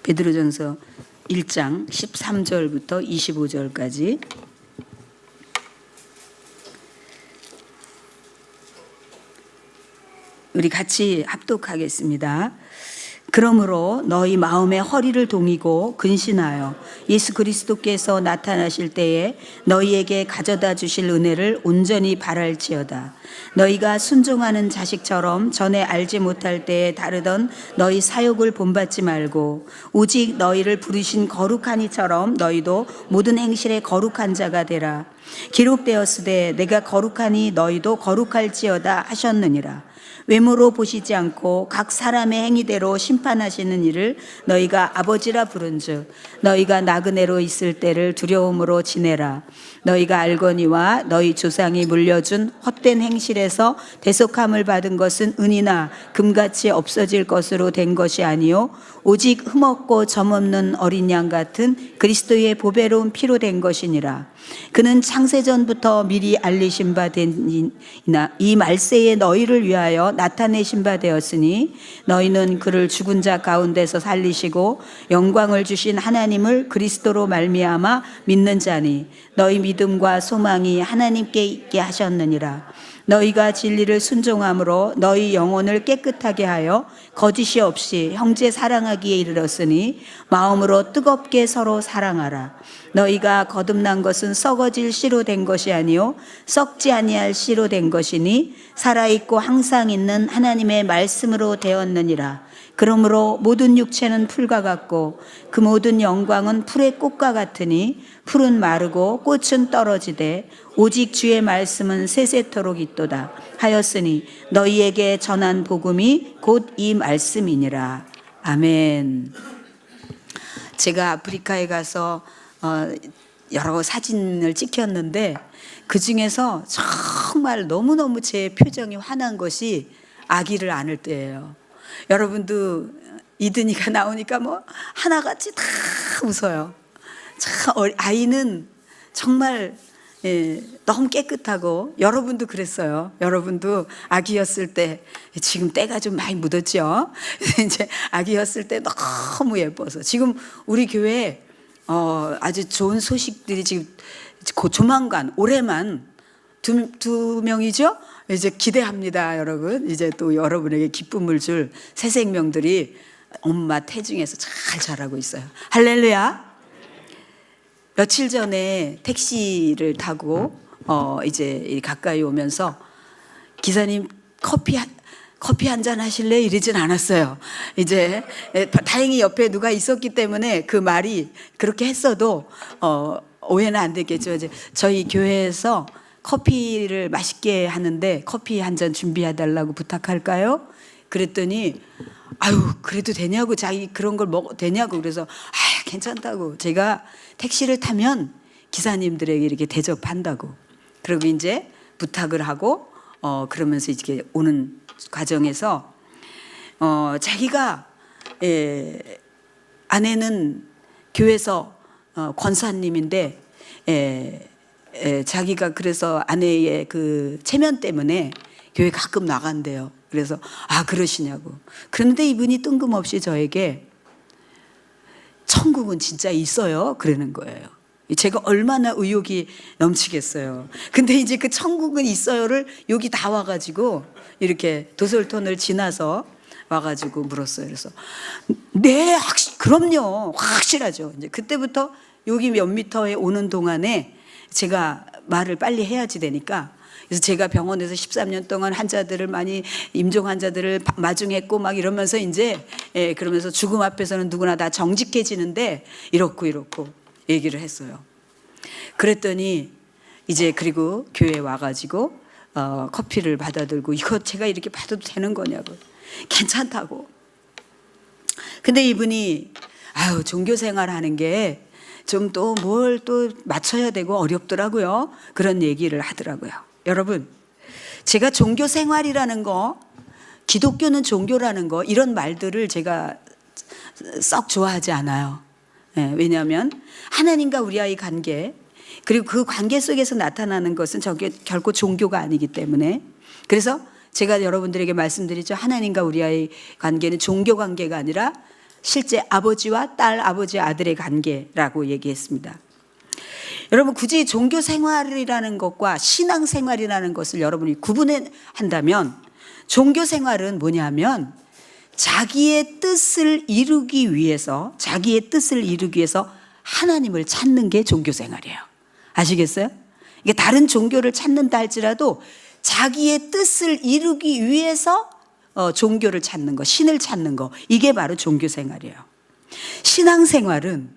베드로전서 1장 13절부터 25절까지 우리 같이 합독하겠습니다. 그러므로 너희 마음의 허리를 동이고 근신하여 예수 그리스도께서 나타나실 때에 너희에게 가져다 주실 은혜를 온전히 바랄지어다. 너희가 순종하는 자식처럼 전에 알지 못할 때에 다르던 너희 사욕을 본받지 말고 오직 너희를 부르신 거룩한 이처럼 너희도 모든 행실에 거룩한 자가 되라. 기록되었으되 내가 거룩하니 너희도 거룩할지어다 하셨느니라. 외모로 보시지 않고 각 사람의 행위대로 심판하시는 이를 너희가 아버지라 부른즉 너희가 나그네로 있을 때를 두려움으로 지내라. 너희가 알거니와 너희 조상이 물려준 헛된 행실에서 대속함을 받은 것은 은이나 금같이 없어질 것으로 된 것이 아니요 오직 흠없고 점없는 어린 양 같은 그리스도의 보배로운 피로 된 것이니라. 그는 창세전부터 미리 알리신 바 되니나 이 말세에 너희를 위하여 나타내신 바 되었으니 너희는 그를 죽은 자 가운데서 살리시고 영광을 주신 하나님을 그리스도로 말미암아 믿는 자니 너희 믿음과 소망이 하나님께 있게 하셨느니라. 너희가 진리를 순종함으로 너희 영혼을 깨끗하게 하여 거짓이 없이 형제 사랑하기에 이르렀으니 마음으로 뜨겁게 서로 사랑하라. 너희가 거듭난 것은 썩어질 씨로 된 것이 아니요 썩지 아니할 씨로 된 것이니 살아있고 항상 있는 하나님의 말씀으로 되었느니라. 그러므로 모든 육체는 풀과 같고 그 모든 영광은 풀의 꽃과 같으니 풀은 마르고 꽃은 떨어지되 오직 주의 말씀은 세세토록 있도다 하였으니 너희에게 전한 복음이 곧 이 말씀이니라. 아멘. 제가 아프리카에 가서 여러 사진을 찍혔는데 그 중에서 정말 너무너무 제 표정이 환한 것이 아기를 안을 때예요. 여러분도 이든이가 나오니까 뭐 하나같이 다 웃어요. 참 아이는 정말 너무 깨끗하고 여러분도 그랬어요. 여러분도 아기였을 때 지금 때가 좀 많이 묻었죠. 이제 아기였을 때 너무 예뻐서 지금 우리 교회에 아주 좋은 소식들이 지금 조만간 올해만 두 명이죠. 이제 기대합니다, 여러분. 이제 또 여러분에게 기쁨을 줄 새 생명들이 엄마 태중에서 잘 자라고 있어요. 할렐루야. 며칠 전에 택시를 타고 이제 가까이 오면서 기사님 커피 한 잔 하실래? 이러진 않았어요. 이제 다행히 옆에 누가 있었기 때문에 그 말이 그렇게 했어도 오해는 안 됐겠죠. 이제 저희 교회에서 커피를 맛있게 하는데 커피 한 잔 준비해 달라고 부탁할까요? 그랬더니 아유 그래도 되냐고, 자기 그런 걸 먹어도 되냐고. 그래서 괜찮다고. 제가 택시를 타면 기사님들에게 이렇게 대접한다고. 그리고 이제 부탁을 하고 그러면서 이렇게 오는 과정에서 자기가 아내는 교회에서 권사님인데 자기가 그래서 아내의 그 체면 때문에 교회 가끔 나간대요. 그래서 그러시냐고. 그런데 이분이 뜬금없이 저에게 천국은 진짜 있어요? 그러는 거예요. 제가 얼마나 의욕이 넘치겠어요. 근데 이제 그 천국은 있어요를 여기 다 와가지고 이렇게 도솔톤을 지나서 와가지고 물었어요. 그래서 네, 그럼요, 확실하죠. 이제 그때부터 여기 몇 미터에 오는 동안에 제가 말을 빨리 해야지 되니까, 그래서 제가 병원에서 13년 동안 환자들을 많이 임종 환자들을 마중했고 막 이러면서 이제 그러면서 죽음 앞에서는 누구나 다 정직해지는데 이렇고 얘기를 했어요. 그랬더니 이제 그리고 교회에 와가지고 커피를 받아들고 이거 제가 이렇게 받아도 되는 거냐고. 괜찮다고. 근데 이분이 종교 생활하는 게 좀 또 뭘 또 맞춰야 되고 어렵더라고요. 그런 얘기를 하더라고요. 여러분, 제가 종교 생활이라는 거, 기독교는 종교라는 거, 이런 말들을 제가 썩 좋아하지 않아요. 왜냐하면 하나님과 우리와의 관계, 그리고 그 관계 속에서 나타나는 것은 저게 결코 종교가 아니기 때문에. 그래서 제가 여러분들에게 말씀드리죠. 하나님과 우리와의 관계는 종교 관계가 아니라 실제 아버지와 딸, 아버지, 아들의 관계라고 얘기했습니다. 여러분, 굳이 종교 생활이라는 것과 신앙 생활이라는 것을 여러분이 구분한다면, 종교 생활은 뭐냐면 자기의 뜻을 이루기 위해서 하나님을 찾는 게 종교 생활이에요. 아시겠어요? 이게 다른 종교를 찾는다 할지라도 자기의 뜻을 이루기 위해서 종교를 찾는 거, 신을 찾는 거, 이게 바로 종교 생활이에요. 신앙생활은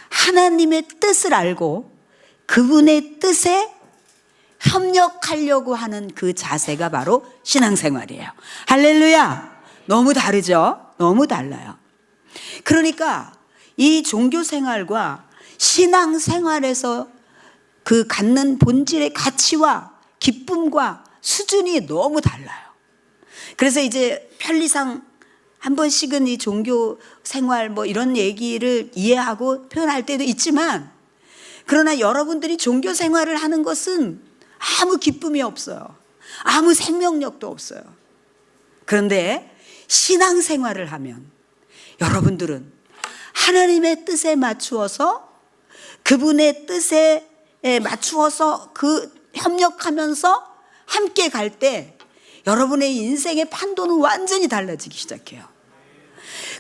하나님의 뜻을 알고 그분의 뜻에 협력하려고 하는 그 자세가 바로 신앙생활이에요. 할렐루야! 너무 다르죠? 너무 달라요. 그러니까 이 종교생활과 신앙생활에서 그 갖는 본질의 가치와 기쁨과 수준이 너무 달라요. 그래서 이제 편리상 한 번씩은 이 종교 생활 뭐 이런 얘기를 이해하고 표현할 때도 있지만, 그러나 여러분들이 종교 생활을 하는 것은 아무 기쁨이 없어요. 아무 생명력도 없어요. 그런데 신앙 생활을 하면 여러분들은 하나님의 뜻에 맞추어서, 그분의 뜻에 맞추어서 협력하면서 함께 갈 때 여러분의 인생의 판도는 완전히 달라지기 시작해요.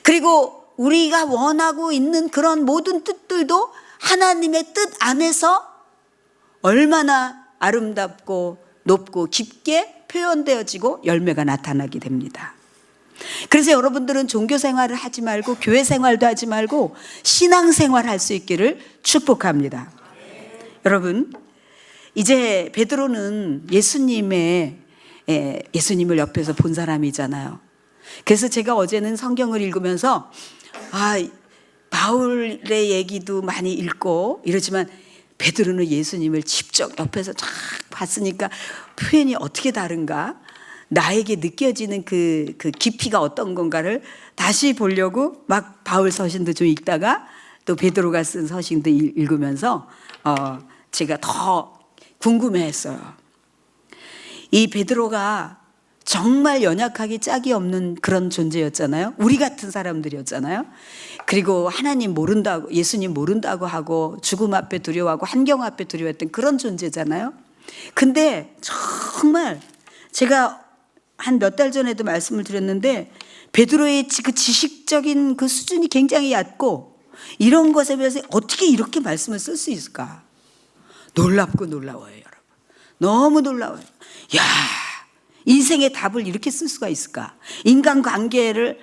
그리고 우리가 원하고 있는 그런 모든 뜻들도 하나님의 뜻 안에서 얼마나 아름답고 높고 깊게 표현되어지고 열매가 나타나게 됩니다. 그래서 여러분들은 종교 생활을 하지 말고 교회 생활도 하지 말고 신앙 생활 할 수 있기를 축복합니다. 여러분, 이제 베드로는 예수님을 옆에서 본 사람이잖아요. 그래서 제가 어제는 성경을 읽으면서 바울의 얘기도 많이 읽고 이러지만 베드로는 예수님을 직접 옆에서 쫙 봤으니까 표현이 어떻게 다른가, 나에게 느껴지는 그 깊이가 어떤 건가를 다시 보려고 막 바울 서신도 좀 읽다가 또 베드로가 쓴 서신도 읽으면서 제가 더 궁금해했어요. 이 베드로가 정말 연약하기 짝이 없는 그런 존재였잖아요. 우리 같은 사람들이었잖아요. 그리고 하나님 모른다고, 예수님 모른다고 하고 죽음 앞에 두려워하고 환경 앞에 두려워했던 그런 존재잖아요. 근데 정말 제가 한 몇 달 전에도 말씀을 드렸는데 베드로의 그 지식적인 그 수준이 굉장히 얕고 이런 것에 비해서 어떻게 이렇게 말씀을 쓸 수 있을까? 놀랍고 놀라워요, 여러분. 너무 놀라워요. 야, 인생의 답을 이렇게 쓸 수가 있을까? 인간관계를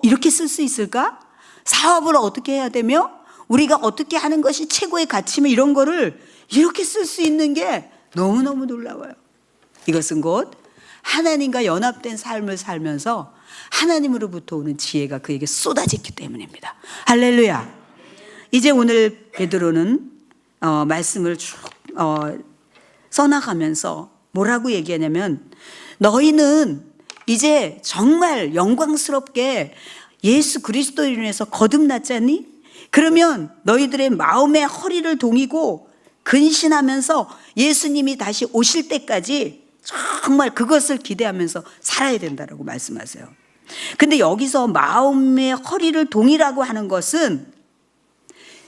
이렇게 쓸 수 있을까? 사업을 어떻게 해야 되며 우리가 어떻게 하는 것이 최고의 가치며 이런 거를 이렇게 쓸 수 있는 게 너무너무 놀라워요. 이것은 곧 하나님과 연합된 삶을 살면서 하나님으로부터 오는 지혜가 그에게 쏟아졌기 때문입니다. 할렐루야. 이제 오늘 베드로는 말씀을 쭉 써나가면서 뭐라고 얘기하냐면, 너희는 이제 정말 영광스럽게 예수 그리스도로 인해서 거듭났잖니? 그러면 너희들의 마음의 허리를 동이고 근신하면서 예수님이 다시 오실 때까지 정말 그것을 기대하면서 살아야 된다라고 말씀하세요. 근데 여기서 마음의 허리를 동이라고 하는 것은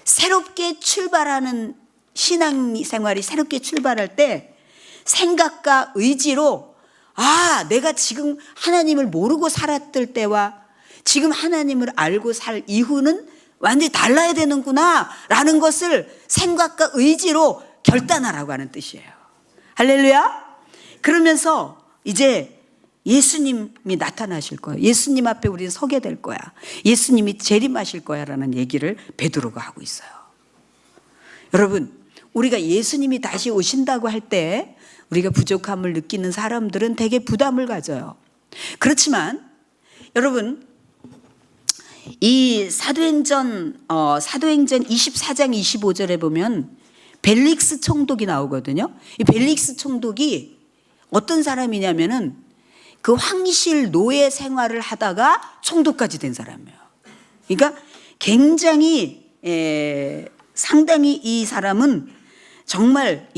새롭게 출발하는 신앙생활이 새롭게 출발할 때 생각과 의지로 내가 지금 하나님을 모르고 살았을 때와 지금 하나님을 알고 살 이후는 완전히 달라야 되는구나 라는 것을 생각과 의지로 결단하라고 하는 뜻이에요. 할렐루야. 그러면서 이제 예수님이 나타나실 거예요. 예수님 앞에 우리는 서게 될 거야. 예수님이 재림하실 거야 라는 얘기를 베드로가 하고 있어요. 여러분, 우리가 예수님이 다시 오신다고 할 때 우리가 부족함을 느끼는 사람들은 되게 부담을 가져요. 그렇지만 여러분, 이 사도행전 24장 25절에 보면 벨릭스 총독이 나오거든요. 이 벨릭스 총독이 어떤 사람이냐면은 그 황실 노예 생활을 하다가 총독까지 된 사람이에요. 그러니까 굉장히 상당히 이 사람은 정말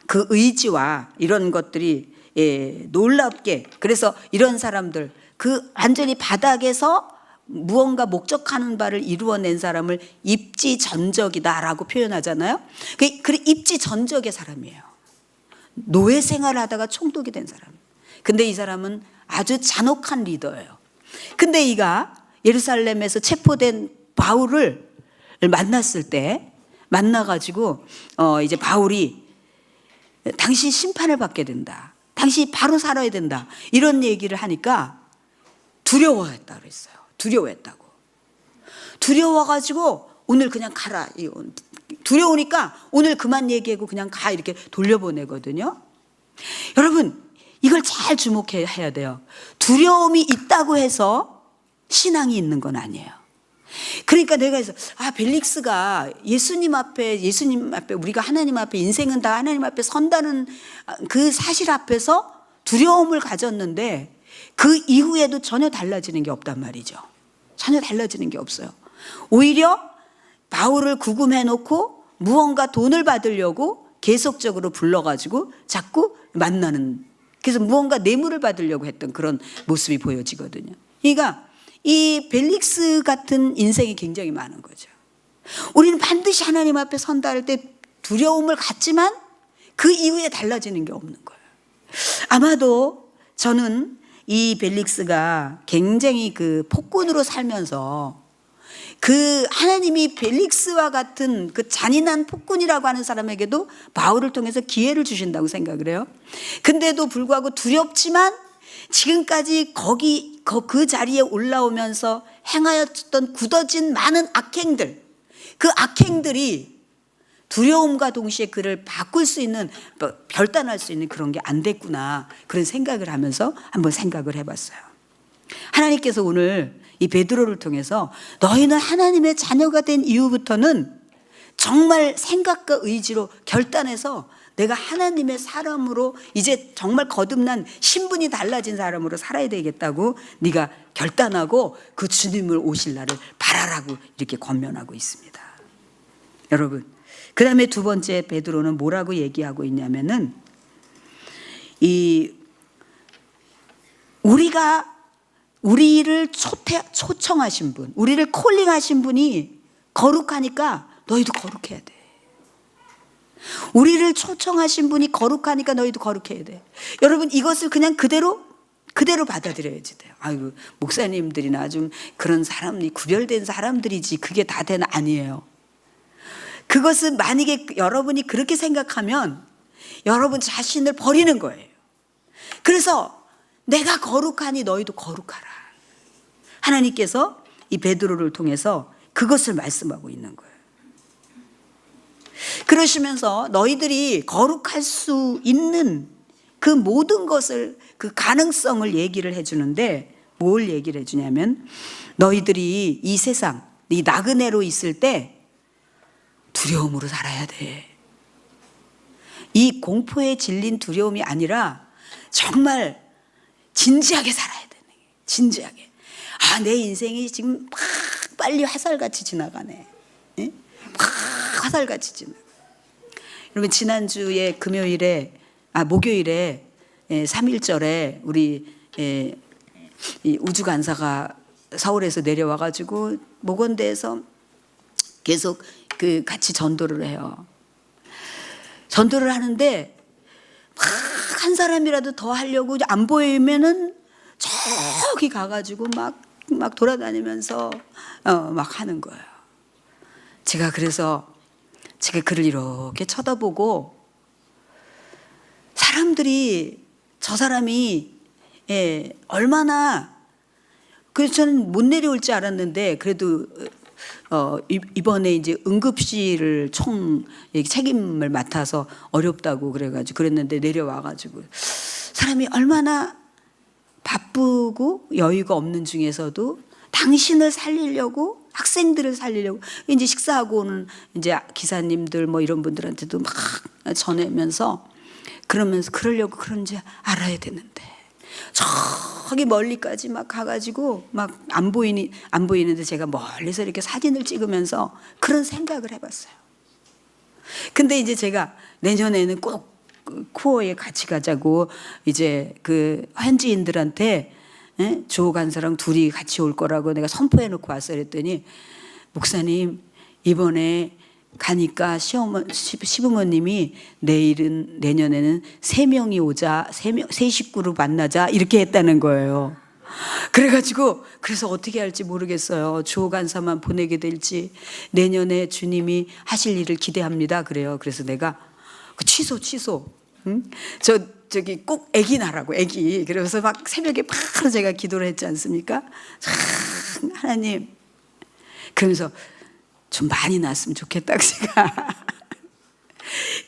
그 의지와 이런 것들이 놀랍게, 그래서 이런 사람들, 그 완전히 바닥에서 무언가 목적하는 바를 이루어낸 사람을 입지전적이다라고 표현하잖아요. 그 입지전적의 사람이에요. 노예 생활을 하다가 총독이 된 사람. 근데 이 사람은 아주 잔혹한 리더예요. 근데 이가 예루살렘에서 체포된 바울을 만났을 때, 만나가지고 이제 바울이 당신 심판을 받게 된다, 당신이 바로 살아야 된다, 이런 얘기를 하니까 두려워했다 그랬어요. 두려워했다고. 두려워가지고 오늘 그냥 가라. 두려우니까 오늘 그만 얘기하고 그냥 가, 이렇게 돌려보내거든요. 여러분, 이걸 잘 주목해야 돼요. 두려움이 있다고 해서 신앙이 있는 건 아니에요. 그러니까 내가 해서 벨릭스가 예수님 앞에 우리가 하나님 앞에, 인생은 다 하나님 앞에 선다는 그 사실 앞에서 두려움을 가졌는데 그 이후에도 전혀 달라지는 게 없단 말이죠. 전혀 달라지는 게 없어요. 오히려 바울을 구금해 놓고 무언가 돈을 받으려고 계속적으로 불러가지고 자꾸 만나는, 그래서 무언가 뇌물을 받으려고 했던 그런 모습이 보여지거든요. 그러니까 이 벨릭스 같은 인생이 굉장히 많은 거죠. 우리는 반드시 하나님 앞에 선다 할 때 두려움을 갖지만 그 이후에 달라지는 게 없는 거예요. 아마도 저는 이 벨릭스가 굉장히 그 폭군으로 살면서 그 하나님이 벨릭스와 같은 그 잔인한 폭군이라고 하는 사람에게도 바울을 통해서 기회를 주신다고 생각을 해요. 근데도 불구하고 두렵지만 지금까지 그 자리에 올라오면서 행하였던 굳어진 많은 악행들, 그 악행들이 두려움과 동시에 그를 바꿀 수 있는, 결단할 수 있는 그런 게 안 됐구나, 그런 생각을 하면서 한번 생각을 해봤어요. 하나님께서 오늘 이 베드로를 통해서 너희는 하나님의 자녀가 된 이후부터는 정말 생각과 의지로 결단해서 내가 하나님의 사람으로 이제 정말 거듭난 신분이 달라진 사람으로 살아야 되겠다고 네가 결단하고 그 주님을 오실 날을 바라라고 이렇게 권면하고 있습니다. 여러분, 그 다음에 두 번째 베드로는 뭐라고 얘기하고 있냐면은 우리를 초청하신 분, 우리를 콜링하신 분이 거룩하니까 너희도 거룩해야 돼. 우리를 초청하신 분이 거룩하니까 너희도 거룩해야 돼. 여러분, 이것을 그냥 그대로 받아들여야지 돼요. 아이고, 목사님들이나 좀 그런 사람이 구별된 사람들이지 그게 다 되나? 아니에요. 그것은 만약에 여러분이 그렇게 생각하면 여러분 자신을 버리는 거예요. 그래서 내가 거룩하니 너희도 거룩하라. 하나님께서 이 베드로를 통해서 그것을 말씀하고 있는 거예요. 그러시면서 너희들이 거룩할 수 있는 그 모든 것을, 그 가능성을 얘기를 해주는데, 뭘 얘기를 해주냐면 너희들이 이 세상, 이 나그네로 있을 때 두려움으로 살아야 돼. 이 공포에 질린 두려움이 아니라 정말 진지하게 살아야 되는 거예요. 진지하게. 내 인생이 지금 막 빨리 화살같이 지나가네. 예? 막 화살같이 지나가. 여러분, 지난주에 목요일에 3.1절에 우리 이 우주간사가 서울에서 내려와가지고 목원대에서 계속 같이 전도를 해요. 전도를 하는데 한 사람이라도 더 하려고 안 보이면은 저기 가가지고 막 돌아다니면서 막 하는 거예요. 제가 그를 이렇게 쳐다보고, 사람들이 저 사람이 얼마나, 그래서 저는 못 내려올 줄 알았는데 그래도 이번에 이제 응급실을 책임을 맡아서 어렵다고 그랬는데 내려와가지고, 사람이 얼마나 바쁘고 여유가 없는 중에서도 당신을 살리려고, 학생들을 살리려고, 이제 식사하고 오는 이제 기사님들 뭐 이런 분들한테도 막 전하면서, 그러려고 그런지 알아야 되는데 저기 멀리까지 막 가가지고 막 안 보이는데 제가 멀리서 이렇게 사진을 찍으면서 그런 생각을 해봤어요. 근데 이제 제가 내년에는 꼭 쿠어에 같이 가자고 이제 그 현지인들한테 조 간사랑 둘이 같이 올 거라고 내가 선포해 놓고 왔어. 그랬더니 목사님 이번에 가니까 시부모님이 내년에는 3명이 오자, 세 식구로 만나자 이렇게 했다는 거예요. 그래서 어떻게 할지 모르겠어요. 조 간사만 보내게 될지 내년에 주님이 하실 일을 기대합니다. 그래요. 그래서 내가 취소. 응? 저기 꼭 애기 나라고 애기. 그래서 막 새벽에 바로 제가 기도를 했지 않습니까? 하나님. 그러면서 좀 많이 났으면 좋겠다. 제가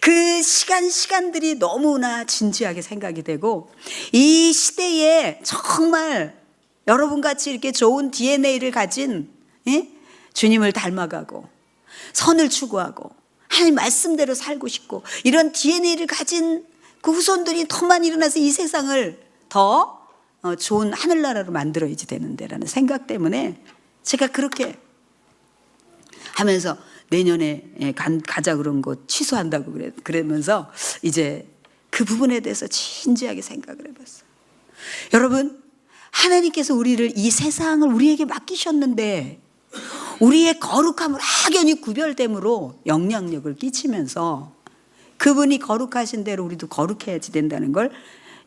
그 시간들이 너무나 진지하게 생각이 되고 이 시대에 정말 여러분같이 이렇게 좋은 DNA를 가진 주님을 닮아가고 선을 추구하고 하나님 말씀대로 살고 싶고 이런 DNA를 가진 그 후손들이 더 많이 일어나서 이 세상을 더 좋은 하늘나라로 만들어야지 되는데라는 생각 때문에 제가 그렇게 하면서 내년에 가자 그런 거 취소한다고 그러면서 이제 그 부분에 대해서 진지하게 생각을 해봤어요. 여러분, 하나님께서 우리를 이 세상을 우리에게 맡기셨는데 우리의 거룩함을 확연히 구별됨으로 영향력을 끼치면서 그분이 거룩하신 대로 우리도 거룩해야지 된다는 걸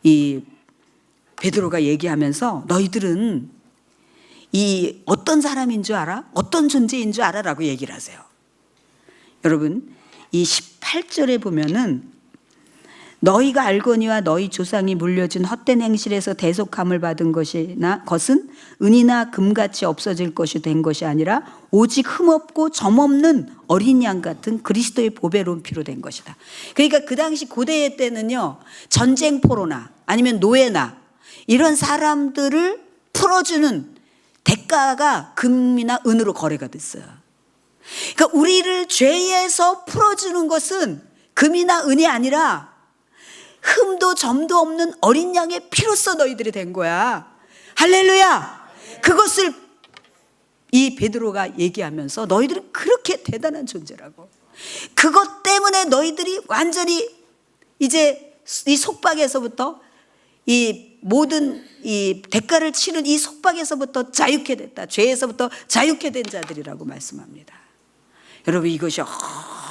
이 베드로가 얘기하면서 너희들은 이 어떤 사람인 줄 알아? 어떤 존재인 줄 알아? 라고 얘기를 하세요. 여러분, 이 18절에 보면은 너희가 알거니와 너희 조상이 물려준 헛된 행실에서 대속함을 받은 것은 은이나 금같이 없어질 것이 된 것이 아니라 오직 흠없고 점없는 어린 양 같은 그리스도의 보배로운 피로 된 것이다. 그러니까 그 당시 고대 때는요, 전쟁포로나 아니면 노예나 이런 사람들을 풀어주는 대가가 금이나 은으로 거래가 됐어요. 그러니까 우리를 죄에서 풀어주는 것은 금이나 은이 아니라 흠도 점도 없는 어린 양의 피로써 너희들이 된 거야. 할렐루야. 그것을 이 베드로가 얘기하면서 너희들은 그렇게 대단한 존재라고. 그것 때문에 너희들이 완전히 이제 이 속박에서부터 이 모든 이 대가를 치른 이 속박에서부터 자유케 됐다. 죄에서부터 자유케 된 자들이라고 말씀합니다. 여러분, 이것이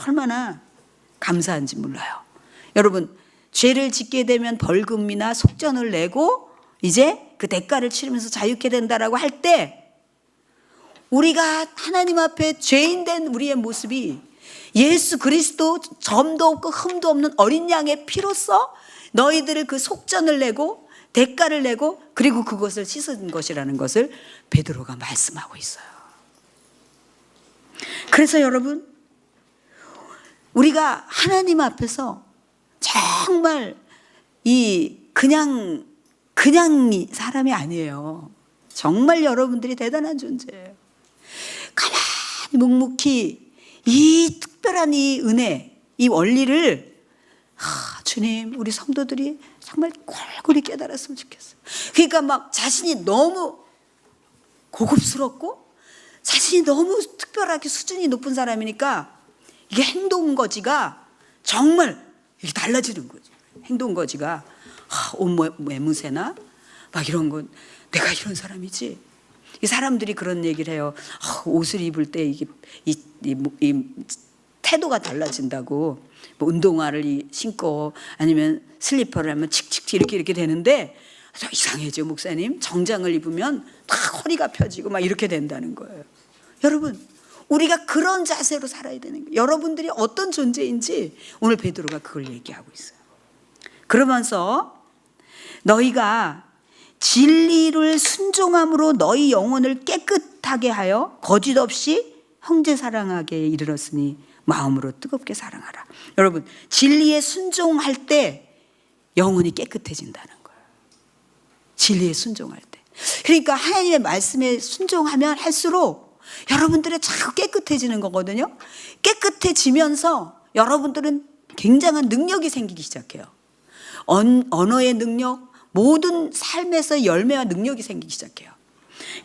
얼마나 감사한지 몰라요. 여러분, 죄를 짓게 되면 벌금이나 속전을 내고 이제 그 대가를 치르면서 자유케 된다라고 할 때 우리가 하나님 앞에 죄인된 우리의 모습이 예수 그리스도 점도 없고 흠도 없는 어린 양의 피로써 너희들을 그 속전을 내고 대가를 내고 그리고 그것을 씻은 것이라는 것을 베드로가 말씀하고 있어요. 그래서 여러분, 우리가 하나님 앞에서 정말 그냥 사람이 아니에요. 정말 여러분들이 대단한 존재예요. 가만히 묵묵히 이 특별한 이 은혜, 이 원리를 주님, 우리 성도들이 정말 골고루 깨달았으면 좋겠어요. 그러니까 막 자신이 너무 고급스럽고 자신이 너무 특별하게 수준이 높은 사람이니까 이게 행동거지가 정말 이게 달라지는 거죠. 행동거지가 옷 매무새나 막 이런 건 내가 이런 사람이지. 이 사람들이 그런 얘기를 해요. 옷을 입을 때 이게 이 태도가 달라진다고. 뭐 운동화를 신고 아니면 슬리퍼를 하면 칙칙 이렇게 되는데 이상해져 목사님. 정장을 입으면 다 허리가 펴지고 막 이렇게 된다는 거예요. 여러분, 우리가 그런 자세로 살아야 되는 거예요. 여러분들이 어떤 존재인지 오늘 베드로가 그걸 얘기하고 있어요. 그러면서 너희가 진리를 순종함으로 너희 영혼을 깨끗하게 하여 거짓 없이 형제 사랑하게 이르렀으니 마음으로 뜨겁게 사랑하라. 여러분, 진리에 순종할 때 영혼이 깨끗해진다는 거예요. 진리에 순종할 때. 그러니까 하나님의 말씀에 순종하면 할수록 여러분들은 자꾸 깨끗해지는 거거든요. 깨끗해지면서 여러분들은 굉장한 능력이 생기기 시작해요. 언어의 능력, 모든 삶에서 열매와 능력이 생기기 시작해요.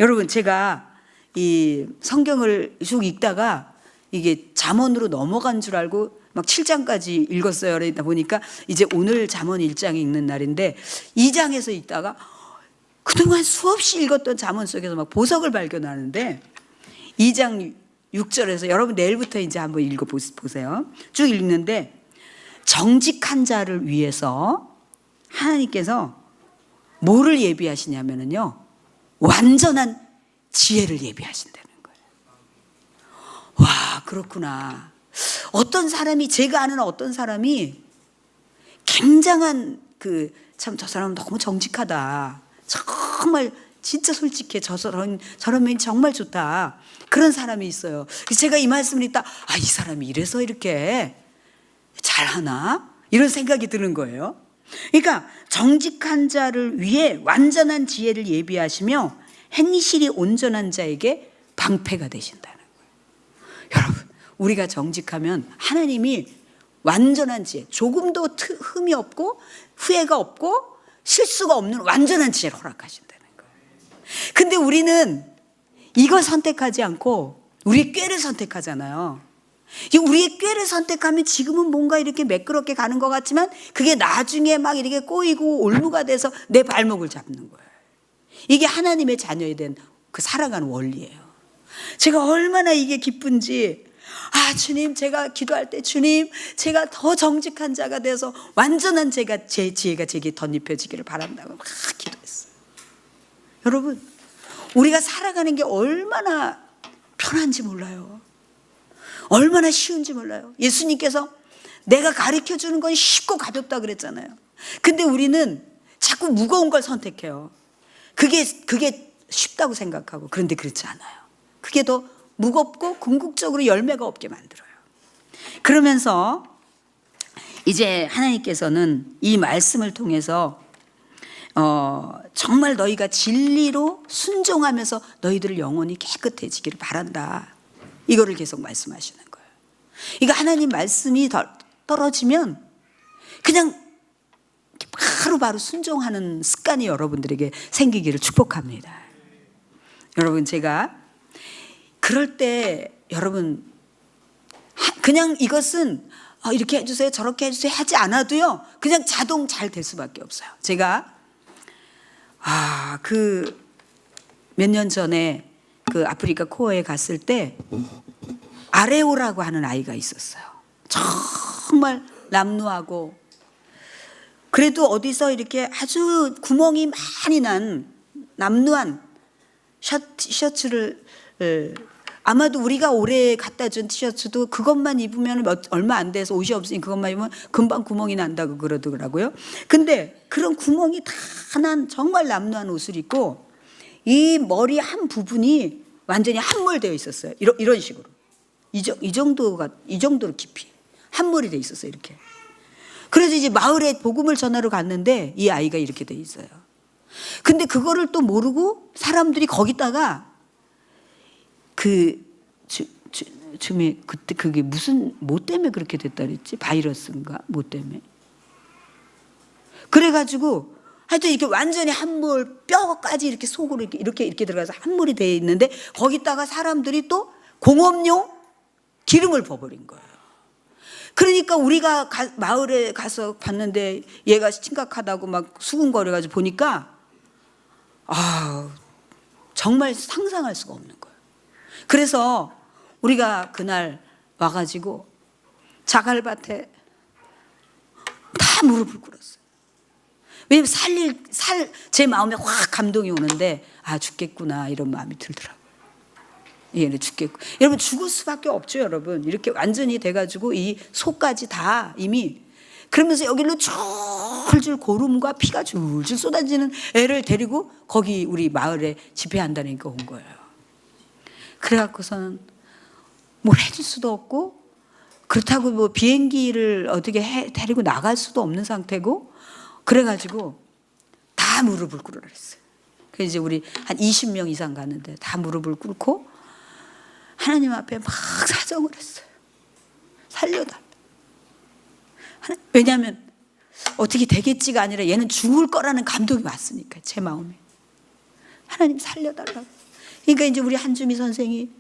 여러분, 제가 이 성경을 쭉 읽다가 이게 잠언으로 넘어간 줄 알고 막 7장까지 읽었어요. 그러다 보니까 이제 오늘 잠언 1장에 읽는 날인데 2장에서 읽다가 그동안 수없이 읽었던 잠언 속에서 막 보석을 발견하는데 2장 6절에서 여러분 내일부터 이제 한번 읽어보세요. 쭉 읽는데 정직한 자를 위해서 하나님께서 뭐를 예비하시냐면요, 완전한 지혜를 예비하신다는 거예요. 와, 그렇구나. 어떤 사람이, 제가 아는 어떤 사람이 굉장한 참 저 사람은 너무 정직하다, 정말 진짜 솔직해, 저런 면이 정말 좋다, 그런 사람이 있어요. 제가 이 말씀을 읽다 이 사람이 이래서 이렇게 잘하나 이런 생각이 드는 거예요. 그러니까 정직한 자를 위해 완전한 지혜를 예비하시며 행실이 온전한 자에게 방패가 되신다는 거예요. 여러분, 우리가 정직하면 하나님이 완전한 지혜, 조금도 흠이 없고 후회가 없고 실수가 없는 완전한 지혜를 허락하신다는 거예요. 근데 우리는 이걸 선택하지 않고 우리의 꾀를 선택하잖아요. 우리의 꾀를 선택하면 지금은 뭔가 이렇게 매끄럽게 가는 것 같지만 그게 나중에 막 이렇게 꼬이고 올무가 돼서 내 발목을 잡는 거예요. 이게 하나님의 자녀에 대한 그 살아가는 원리예요. 제가 얼마나 이게 기쁜지, 주님, 제가 기도할 때 주님, 제가 더 정직한 자가 돼서 완전한 제 지혜가 제게 덧입혀지기를 바란다고 막 기도했어요. 여러분, 우리가 살아가는 게 얼마나 편한지 몰라요. 얼마나 쉬운지 몰라요. 예수님께서 내가 가르쳐 주는 건 쉽고 가볍다 그랬잖아요. 근데 우리는 자꾸 무거운 걸 선택해요. 그게 쉽다고 생각하고. 그런데 그렇지 않아요. 그게 더 무겁고 궁극적으로 열매가 없게 만들어요. 그러면서 이제 하나님께서는 이 말씀을 통해서 정말 너희가 진리로 순종하면서 너희들 영혼이 깨끗해지기를 바란다, 이거를 계속 말씀하시는 거예요. 그러니까 하나님 말씀이 떨어지면 그냥 바로 순종하는 습관이 여러분들에게 생기기를 축복합니다. 여러분, 제가 그럴 때 여러분 그냥 이것은 이렇게 해주세요, 저렇게 해주세요 하지 않아도요, 그냥 자동 잘 될 수밖에 없어요. 제가 몇 년 전에 아프리카 코어에 갔을 때 아레오라고 하는 아이가 있었어요. 정말 남루하고, 그래도 어디서 이렇게 아주 구멍이 많이 난 남루한 티셔츠를, 아마도 우리가 올해 갖다 준 티셔츠도 그것만 입으면 얼마 안 돼서 옷이 없으니 그것만 입으면 금방 구멍이 난다고 그러더라고요. 근데 그런 구멍이 다 난 정말 남루한 옷을 입고 이 머리 한 부분이 완전히 함몰되어 있었어요. 이런 식으로. 이 정도로 깊이 함몰이 돼 있었어요. 이렇게. 그래서 이제 마을에 복음을 전하러 갔는데 이 아이가 이렇게 돼 있어요. 근데 그거를 또 모르고 사람들이 거기다가 줌에 그때 그게 뭐 때문에 그렇게 됐다 그랬지? 바이러스인가? 뭐 때문에? 그래가지고 하여튼 이렇게 완전히 함몰, 뼈까지 이렇게 속으로 이렇게 들어가서 함몰이 돼 있는데 거기다가 사람들이 또 공업용 기름을 부어버린 거예요. 그러니까 우리가 마을에 가서 봤는데 얘가 심각하다고 막 수군거려가지고 보니까 정말 상상할 수가 없는 거예요. 그래서 우리가 그날 와가지고 자갈밭에 다 무릎을 꿇었어요. 왜냐면 제 마음에 확 감동이 오는데 죽겠구나 이런 마음이 들더라고요. 얘는 죽겠고, 여러분 죽을 수밖에 없죠. 여러분 이렇게 완전히 돼가지고 이 속까지 다 이미, 그러면서 여기로 줄줄 고름과 피가 줄줄 쏟아지는 애를 데리고 거기 우리 마을에 집회한다니까 온 거예요. 그래갖고서는 뭘 해줄 수도 없고, 그렇다고 뭐 비행기를 어떻게 데리고 나갈 수도 없는 상태고, 그래가지고 다 무릎을 꿇으라 그랬어요. 그래서 이제 우리 한 20명 이상 갔는데 다 무릎을 꿇고 하나님 앞에 막 사정을 했어요. 살려달라. 왜냐하면 어떻게 되겠지가 아니라 얘는 죽을 거라는 감동이 왔으니까 제 마음에. 하나님 살려달라고. 그러니까 이제 우리 한주미 선생이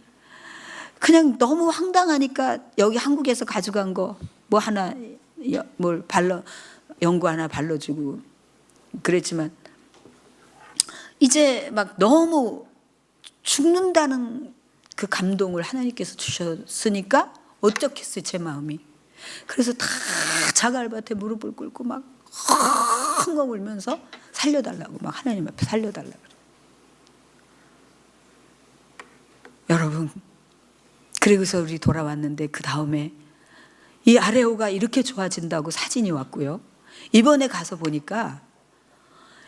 그냥 너무 황당하니까 여기 한국에서 가져간 거 뭐 하나 뭘 연고 하나 발라주고 그랬지만 이제 막 너무 죽는다는 그 감동을 하나님께서 주셨으니까 어떻겠어요, 제 마음이. 그래서 다 자갈밭에 무릎을 꿇고 막 헝헝 울면서 살려달라고 막 하나님 앞에 살려달라고 그래요. 여러분, 그리고서 우리 돌아왔는데 그 다음에 이 아레오가 이렇게 좋아진다고 사진이 왔고요. 이번에 가서 보니까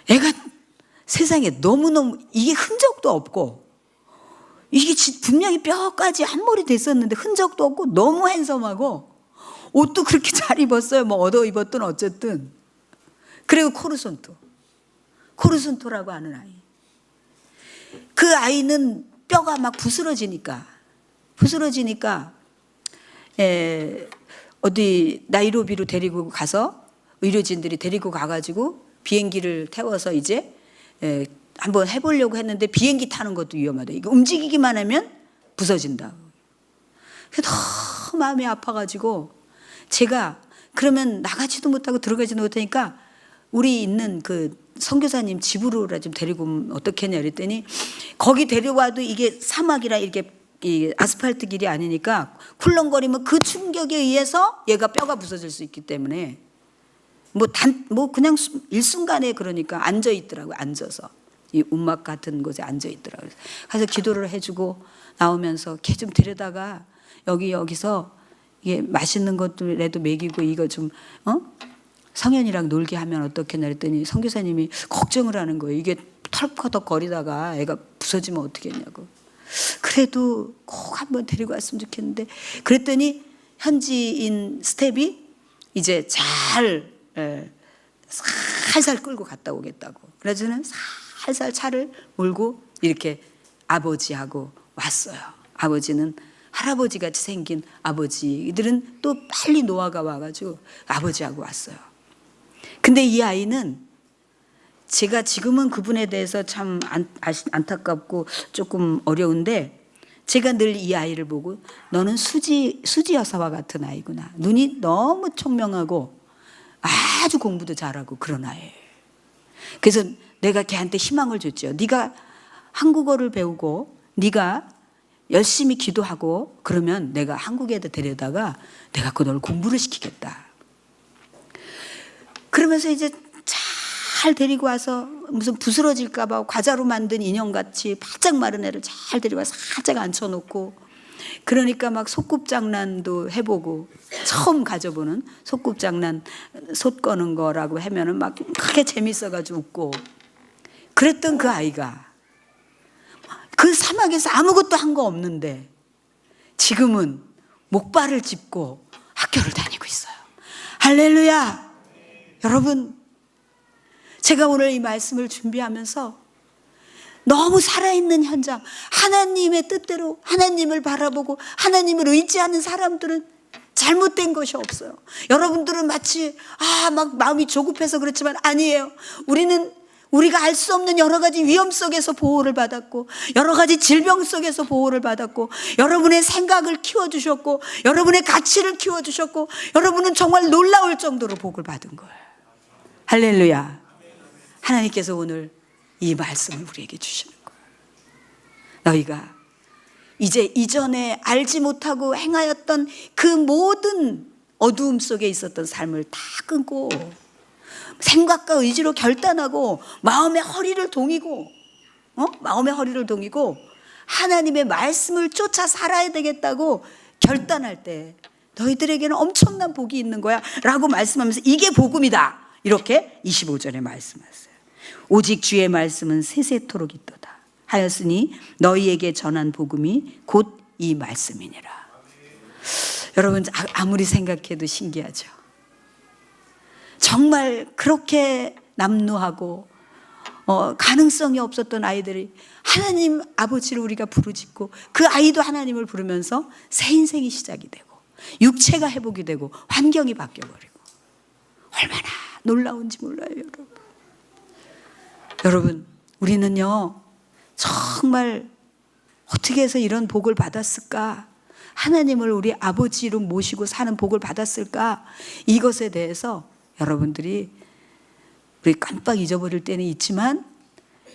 애가 세상에 너무너무 이게 흔적도 없고 이게 분명히 뼈까지 한 몰이 됐었는데 흔적도 없고 너무 핸섬하고 옷도 그렇게 잘 입었어요. 뭐 얻어 입었든 어쨌든. 그리고 코르손토라고 하는 아이. 그 아이는 뼈가 막 부스러지니까 어디 나이로비로 데리고 가서 의료진들이 데리고 가가지고 비행기를 태워서 이제 한번 해보려고 했는데 비행기 타는 것도 위험하다. 이거 움직이기만 하면 부서진다. 너무 마음이 아파가지고 제가 그러면 나가지도 못하고 들어가지도 못하니까 우리 있는 그 선교사님 집으로 좀 데리고 오면 어떻겠냐 그랬더니 거기 데려와도 이게 사막이라 이렇게 이 아스팔트 길이 아니니까 쿨렁거리면 그 충격에 의해서 얘가 뼈가 부서질 수 있기 때문에 뭐 그냥 일순간에 그러니까 앉아 있더라고요. 앉아서 이 움막 같은 곳에 앉아 있더라고요. 그래서 기도를 해주고 나오면서 걔 좀 데려다가 여기서 이게 맛있는 것들에도 먹이고 이거 좀 성현이랑 놀게 하면 어떻겠냐 그랬더니 선교사님이 걱정을 하는 거예요. 이게 털커덕 거리다가 애가 부서지면 어떻겠냐고. 그래도 꼭 한번 데리고 왔으면 좋겠는데 그랬더니 현지인 스텝이 이제 살살 끌고 갔다 오겠다고. 그래서 저는 살살 차를 몰고 이렇게 아버지하고 왔어요. 아버지는 할아버지 같이 생긴 아버지들은 또 빨리 노아가 와가지고 아버지하고 왔어요. 근데 이 아이는 제가 지금은 그분에 대해서 참 안타깝고 조금 어려운데 제가 늘 이 아이를 보고 너는 수지 여사와 같은 아이구나. 눈이 너무 총명하고 아주 공부도 잘하고 그런 아이예요. 그래서 내가 걔한테 희망을 줬죠. 네가 한국어를 배우고 네가 열심히 기도하고 그러면 내가 한국에다 데려다가 내가 널 공부를 시키겠다. 그러면서 이제 잘 데리고 와서 무슨 부스러질까 봐 과자로 만든 인형같이 바짝 마른 애를 잘 데리고 와서 살짝 앉혀놓고 그러니까 막 소꿉장난도 해보고 처음 가져보는 소꿉장난 솥 거는 거라고 하면은 막 크게 재밌어가지고 웃고 그랬던 그 아이가 그 사막에서 아무것도 한 거 없는데 지금은 목발을 짚고 학교를 다니고 있어요. 할렐루야. 여러분, 제가 오늘 이 말씀을 준비하면서 너무 살아있는 현장, 하나님의 뜻대로 하나님을 바라보고 하나님을 의지하는 사람들은 잘못된 것이 없어요. 여러분들은 마치 막 마음이 조급해서 그렇지만 아니에요. 우리가 알 수 없는 여러 가지 위험 속에서 보호를 받았고 여러 가지 질병 속에서 보호를 받았고 여러분의 생각을 키워주셨고 여러분의 가치를 키워주셨고 여러분은 정말 놀라울 정도로 복을 받은 거예요. 할렐루야. 하나님께서 오늘 이 말씀을 우리에게 주시는 거예요. 너희가 이제 이전에 알지 못하고 행하였던 그 모든 어두움 속에 있었던 삶을 다 끊고 생각과 의지로 결단하고 마음의 허리를 동이고 하나님의 말씀을 쫓아 살아야 되겠다고 결단할 때 너희들에게는 엄청난 복이 있는 거야 라고 말씀하면서 이게 복음이다 이렇게 25절에 말씀하세요. 오직 주의 말씀은 세세토록 있도다 하였으니 너희에게 전한 복음이 곧 이 말씀이니라. 여러분 아무리 생각해도 신기하죠. 정말 그렇게 남루하고 가능성이 없었던 아이들이 하나님 아버지를 우리가 부르짖고 그 아이도 하나님을 부르면서 새 인생이 시작이 되고 육체가 회복이 되고 환경이 바뀌어버리고 얼마나 놀라운지 몰라요. 여러분 우리는요 정말 어떻게 해서 이런 복을 받았을까 하나님을 우리 아버지로 모시고 사는 복을 받았을까? 이것에 대해서 여러분들이 우리 깜빡 잊어버릴 때는 있지만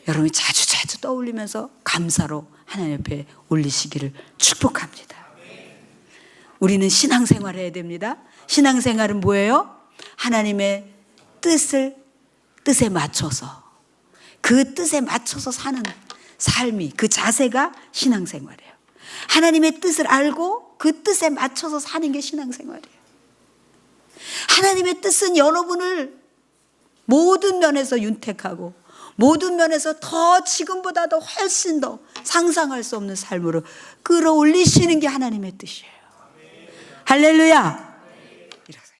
여러분이 자주 떠올리면서 감사로 하나님 옆에 올리시기를 축복합니다. 우리는 신앙생활 해야 됩니다. 신앙생활은 뭐예요? 하나님의 뜻에 맞춰서, 그 뜻에 맞춰서 사는 삶이, 그 자세가 신앙생활이에요. 하나님의 뜻을 알고 그 뜻에 맞춰서 사는 게 신앙생활이에요. 하나님의 뜻은 여러분을 모든 면에서 윤택하고 모든 면에서 더 지금보다도 훨씬 더 상상할 수 없는 삶으로 끌어올리시는 게 하나님의 뜻이에요. 할렐루야.